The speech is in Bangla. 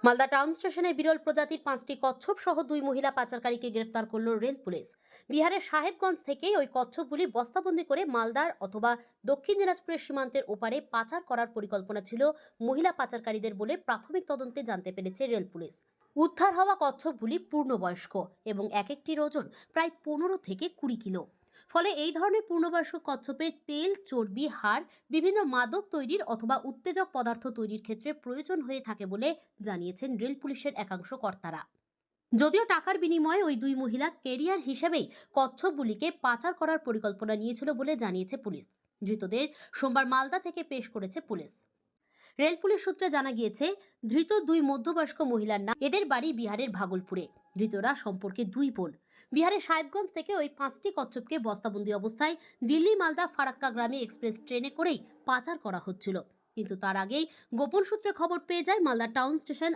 মালদা টাউন স্টেশনে বিরল প্রজাতির 5টি কচ্ছপ সহ 2 মহিলা পাচারকারীকে গ্রেফতার করল রেল পুলিশ। বিহারের সাহেবগঞ্জ থেকে ওই কচ্ছপগুলি বস্তাবন্দি করে মালদার অথবা দক্ষিণ দিনাজপুরের সীমান্তের ওপারে পাচার করার পরিকল্পনা ছিল মহিলা পাচারকারীদের বলে প্রাথমিক তদন্তে জানতে পেরেছে রেল পুলিশ। উদ্ধার হওয়া কচ্ছপগুলি পূর্ণবয়স্ক এবং এক একটির ওজন প্রায় 15 থেকে 20 কিলো। ফলে এই ধরনের পূর্ণবয়স্ক কচ্ছপের তেল, চর্বি, হাড় বিভিন্ন মাদক তৈরির অথবা উত্তেজক পদার্থ তৈরির ক্ষেত্রে প্রয়োজন হয়ে থাকে বলে জানিয়েছেন রেল পুলিশের একাংশ কর্তারা। যদিও টাকার বিনিময়ে ওই 2 মহিলা কেরিয়ার হিসেবেই কচ্ছপগুলিকে পাচার করার পরিকল্পনা নিয়েছিল বলে জানিয়েছে পুলিশ। ধৃতদের সোমবার মালদা থেকে পেশ করেছে পুলিশ। রেল পুলিশ সূত্রে জানা গিয়েছে, ধৃত 2 মধ্যবয়স্ক মহিলার নাম, এদের বাড়ি বিহারের ভাগলপুরে। ধৃতরা সম্পর্কে 2 বোন। বিহারের সাহেবগঞ্জ থেকে ওই 5টি কচ্ছপকে বস্তাবন্দি অবস্থায় দিল্লি মালদা ফারাক্কা গ্রামে এক্সপ্রেস ট্রেনে করেই পাচার করা হচ্ছিল। কিন্তু তার আগেই গোপন সূত্রে খবর পেয়ে যায় মালদা টাউন স্টেশন